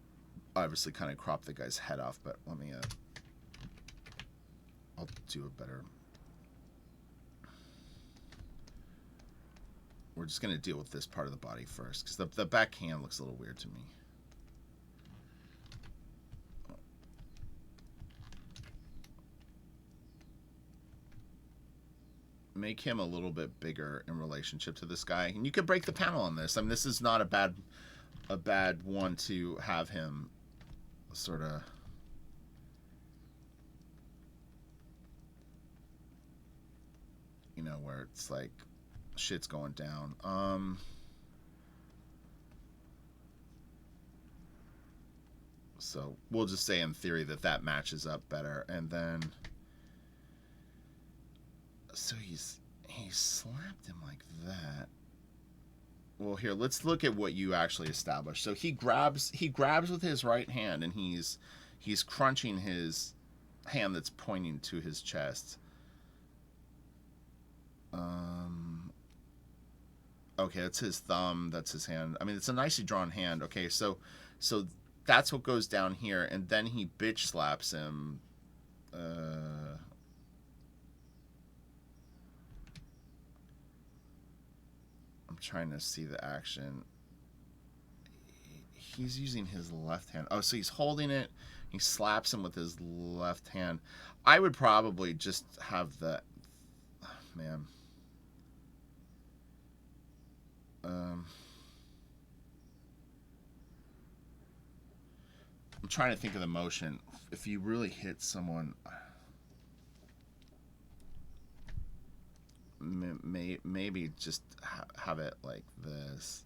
Obviously kind of crop the guy's head off, but let me, I'll do a better. We're just going to deal with this part of the body first, because the back hand looks a little weird to me. Make him a little bit bigger in relationship to this guy, and you could break the panel on this. I mean, this is not a bad one to have him sort of, you know, where it's like shit's going down. So we'll just say in theory that matches up better, and then. So he slapped him like that. Well, here, let's look at what you actually established. So he grabs with his right hand, and he's crunching his hand that's pointing to his chest. Okay, that's his thumb. That's his hand. I mean, it's a nicely drawn hand. Okay, so that's what goes down here, and then he bitch slaps him. I'm trying to see the action. He's using his left hand. Oh, so he's holding it. He slaps him with his left hand. I would probably just have the... Oh, man. I'm trying to think of the motion. If you really hit someone... Maybe just have it like this.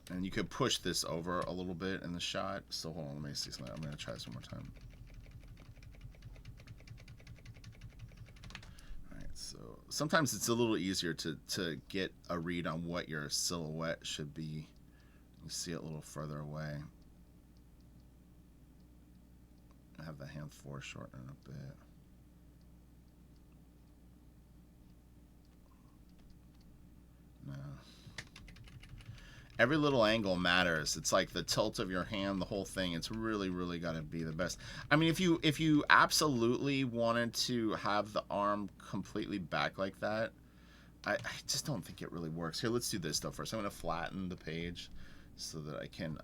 And you could push this over a little bit in the shot. So hold on, let me see something. I'm going to try this one more time. Alright, so sometimes it's a little easier to get a read on what your silhouette should be. You see it a little further away. I have the hand foreshorten a bit. No. Every little angle matters. It's like the tilt of your hand, the whole thing. It's really got to be the best. I mean, if you absolutely wanted to have the arm completely back like that, I just don't think it really works. Here, let's do this though first. I'm going to flatten the page so that I can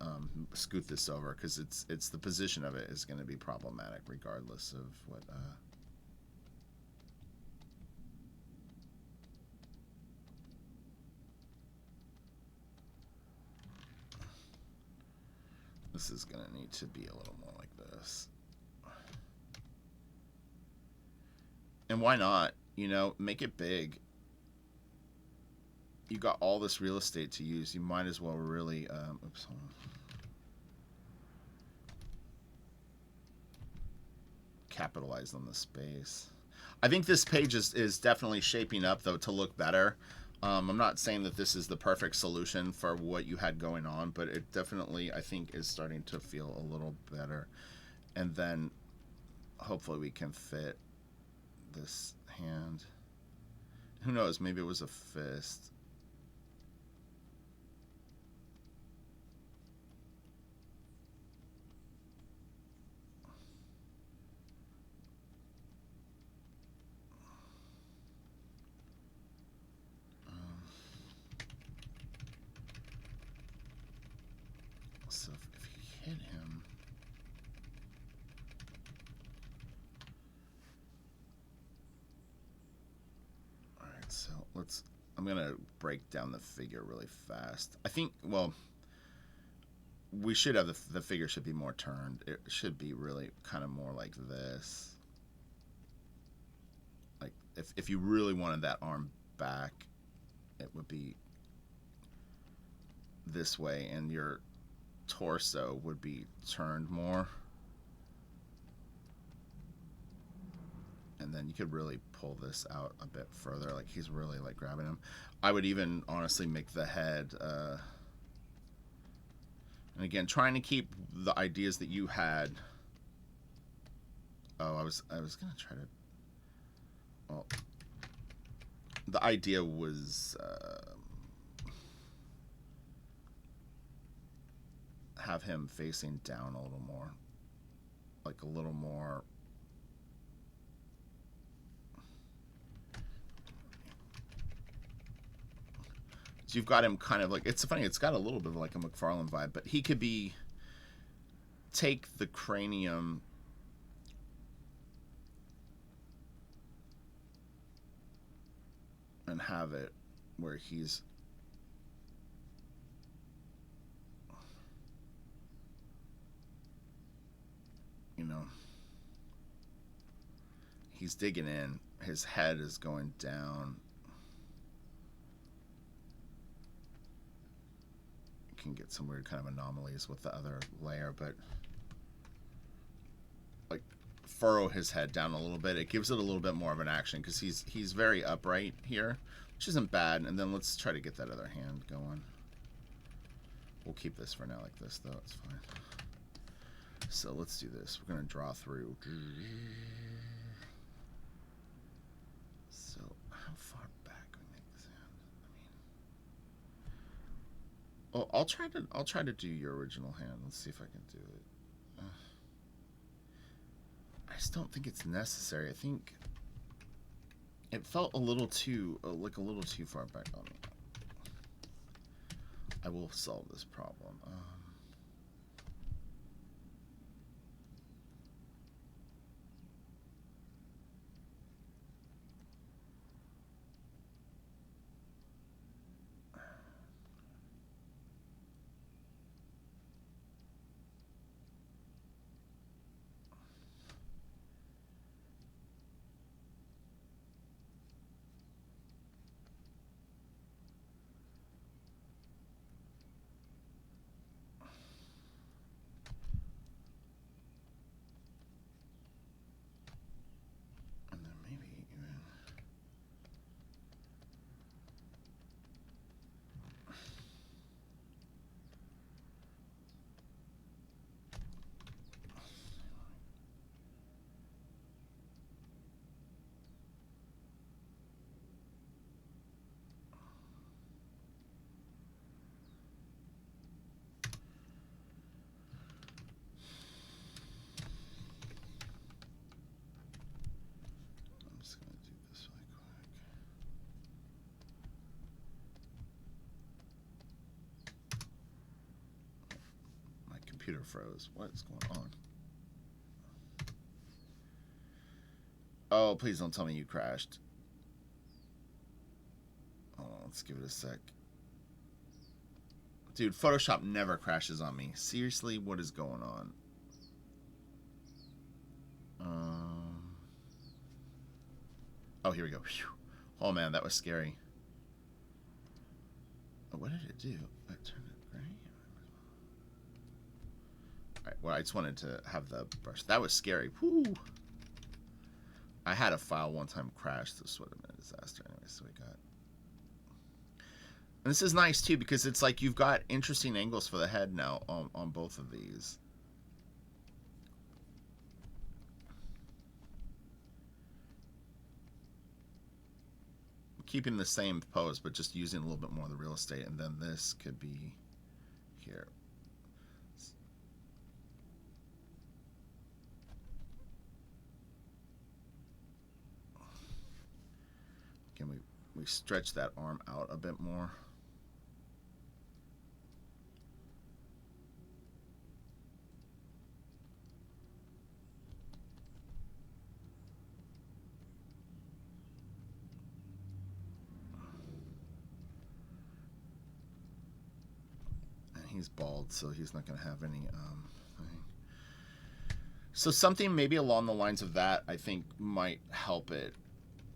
scoot this over, because it's the position of it is going to be problematic regardless of what... This is going to need to be a little more like this. And why not? You know, make it big. You got all this real estate to use. You might as well really... oops, hold on. Capitalize on the space. I think this page is definitely shaping up, though, to look better. I'm not saying that this is the perfect solution for what you had going on, but it definitely, I think, is starting to feel a little better. And then hopefully we can fit this hand. Who knows? Maybe it was a fist. So if he hit him... Alright, so let's... I'm going to break down the figure really fast. I think, well, we should have the figure should be more turned. It should be really kind of more like this. Like, if you really wanted that arm back, it would be this way, and your torso would be turned more, and then you could really pull this out a bit further, like he's really like grabbing him. I would even honestly make the head and again, trying to keep the ideas that you had. Oh, I was gonna try to... Well, the idea was have him facing down a little more, like a little more. So you've got him kind of like, it's funny, it's got a little bit of like a McFarlane vibe, but he could be, take the cranium and have it where he's, you know, he's digging in, his head is going down. You can get some weird kind of anomalies with the other layer, but like furrow his head down a little bit. It gives it a little bit more of an action because he's very upright here, which isn't bad. And then let's try to get that other hand going. We'll keep this for now like this, though. It's fine. So let's do this. We're going to draw through. So how far back can we make this hand? I mean, oh, I'll try to do your original hand. Let's see if I can do it. I just don't think it's necessary. I think it felt a little too like a little too far back on me. I will solve this problem. Computer froze. What's going on? Oh, please don't tell me you crashed. Oh, let's give it a sec. Dude, Photoshop never crashes on me. Seriously, what is going on? Oh, here we go. Whew. Oh man, that was scary. Oh, what did it do? I turned it gray. Well, I just wanted to have the brush. That was scary. Whew. I had a file one time crash. This would have been a disaster anyway. So we got. And this is nice too because it's like you've got interesting angles for the head now on both of these. Keeping the same pose, but just using a little bit more of the real estate. And then this could be here. Can we stretch that arm out a bit more? And he's bald, so he's not going to have any thing. So something maybe along the lines of that, I think, might help it.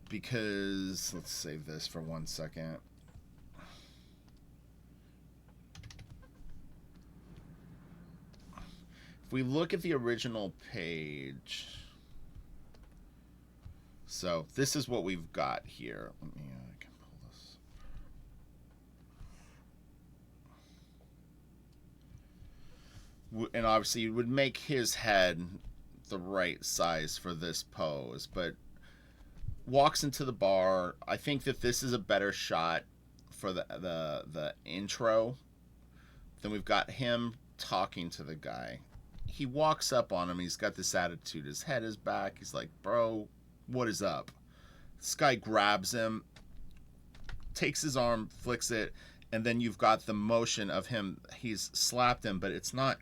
Because, let's save this for 1 second. If we look at the original page, so this is what we've got here. Let me, I can pull this. And obviously, it would make his head the right size for this pose, but walks into the bar. I think that this is a better shot for the intro. Then we've got him talking to the guy. He walks up on him. He's got this attitude. His head is back. He's like, bro, what is up? This guy grabs him, takes his arm, flicks it, and then you've got the motion of him. He's slapped him, but it's not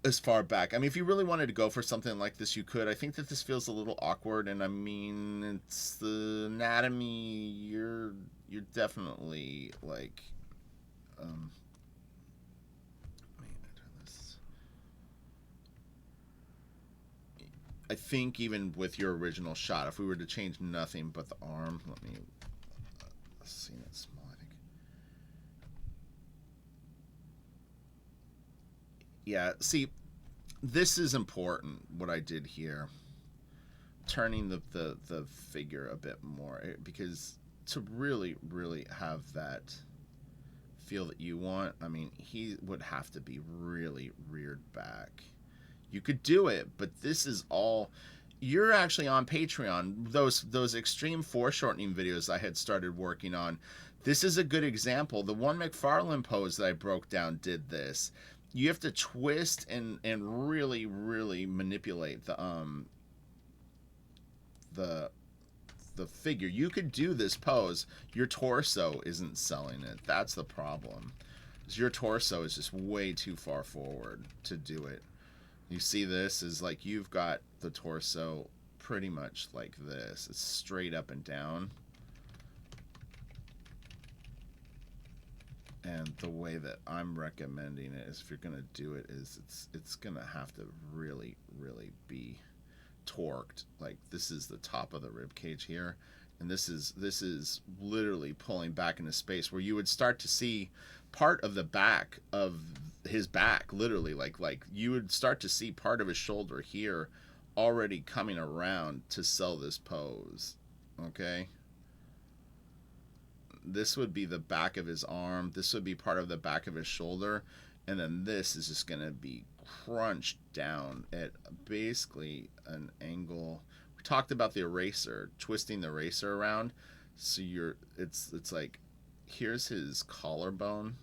as far back. I mean, if you really wanted to go for something like this, you could. I think that this feels a little awkward, and I mean, it's the anatomy. You're definitely like, let me turn this. I think even with your original shot, if we were to change nothing but the arm, let me see it small. I think. Yeah, see, this is important, what I did here. turning the figure a bit more, because to really have that feel that you want, I mean, he would have to be really reared back. You could do it, but this is all, you're actually on Patreon. Those extreme foreshortening videos I had started working on, this is a good example. The one McFarlane pose that I broke down did this. You have to twist and really manipulate the figure. You could do this pose. Your torso isn't selling it. That's the problem. Your torso is just way too far forward to do it. You see, this is like, you've got the torso pretty much like this. It's straight up and down. And the way that I'm recommending it is, if you're going to do it, is it's going to have to really be torqued. Like, this is the top of the rib cage here, and this is literally pulling back into space, where you would start to see part of the back of his back, literally, like you would start to see part of his shoulder here already coming around to sell this pose. Okay, this would be the back of his arm, this would be part of the back of his shoulder, and then this is just going to be crunched down at basically an angle. We talked about the eraser, twisting the eraser around, so it's like, here's his collarbone,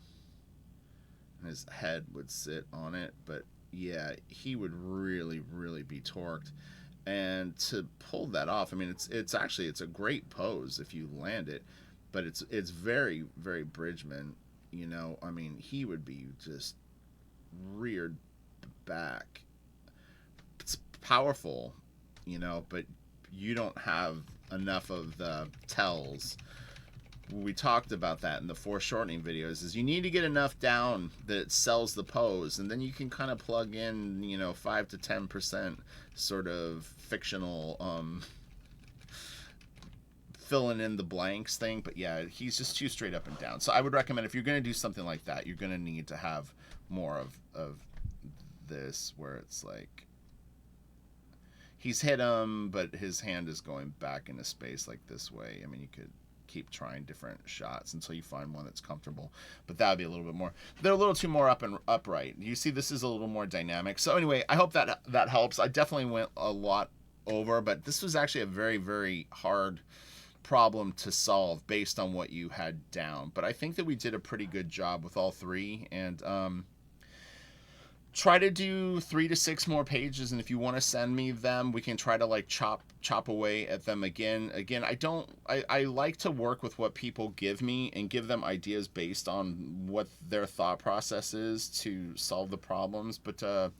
his head would sit on it, but yeah, he would really be torqued. And to pull that off, I mean, it's actually, it's a great pose if you land it, but it's very Bridgman, you know. I mean, he would be just reared back. It's powerful, you know, but you don't have enough of the tells. We talked about that in the foreshortening videos, is you need to get enough down that it sells the pose, and then you can kind of plug in, you know, 5 to 10% sort of fictional filling in the blanks thing. But yeah, he's just too straight up and down. So I would recommend, if you're going to do something like that, you're going to need to have more of this, where it's like he's hit him, but his hand is going back into space like this way. I mean, you could keep trying different shots until you find one that's comfortable, but that would be a little bit more, they're a little too more upright. You see, this is a little more dynamic. So anyway, I hope that helps. I definitely went a lot over, but this was actually a very hard problem to solve based on what you had down. But I think that we did a pretty good job with all three, and try to do 3 to 6 more pages, and if you want to send me them, we can try to like chop away at them again. I like to work with what people give me and give them ideas based on what their thought process is to solve the problems. But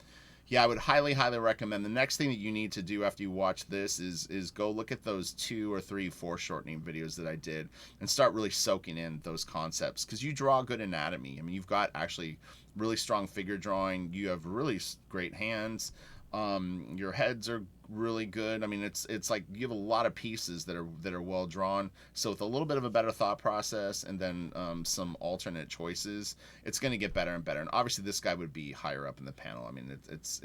yeah, I would highly recommend, the next thing that you need to do after you watch this is go look at those 2 or 3 foreshortening videos that I did and start really soaking in those concepts, because you draw good anatomy. I mean, you've got actually really strong figure drawing, you have really great hands, your heads are really good. I mean, it's like you have a lot of pieces that are well drawn. So with a little bit of a better thought process, and then some alternate choices, it's going to get better and better. And obviously this guy would be higher up in the panel. I mean, it's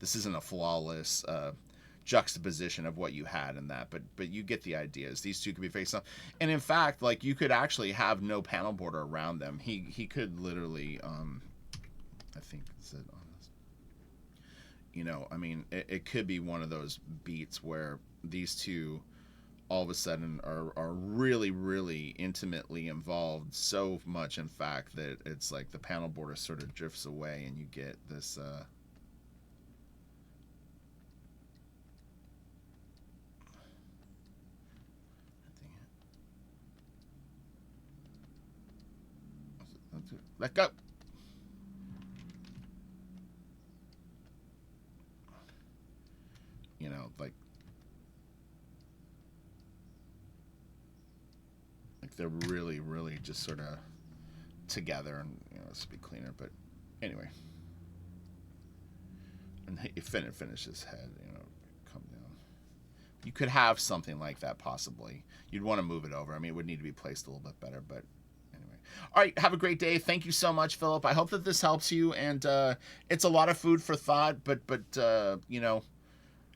this isn't a flawless juxtaposition of what you had in that, but you get the ideas. These two could be facing off, and in fact, like, you could actually have no panel border around them. He could literally I think it's on this, you know, I mean, it could be one of those beats where these two all of a sudden are really intimately involved, so much in fact that it's like the panel border sort of drifts away, and you get this let go. You know, like they're really just sort of together, and, you know, this would be cleaner, but anyway. And you finish his head, you know, come down. You could have something like that possibly. You'd want to move it over. I mean, it would need to be placed a little bit better, but anyway. All right, have a great day. Thank you so much, Philip. I hope that this helps you, and it's a lot of food for thought, but you know,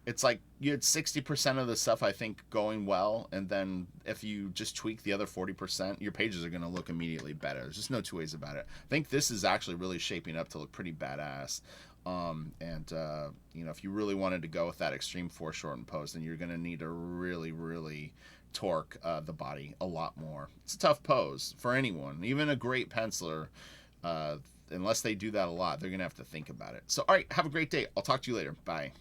it's like you had 60% of the stuff I think going well, and then if you just tweak the other 40%, your pages are going to look immediately better. There's just no two ways about it. I think this is actually really shaping up to look pretty badass. If you really wanted to go with that extreme foreshortened pose, then you're going to need to really torque the body a lot more. It's a tough pose for anyone, even a great penciler. Unless they do that a lot, they're going to have to think about it. So, all right, have a great day. I'll talk to you later. Bye.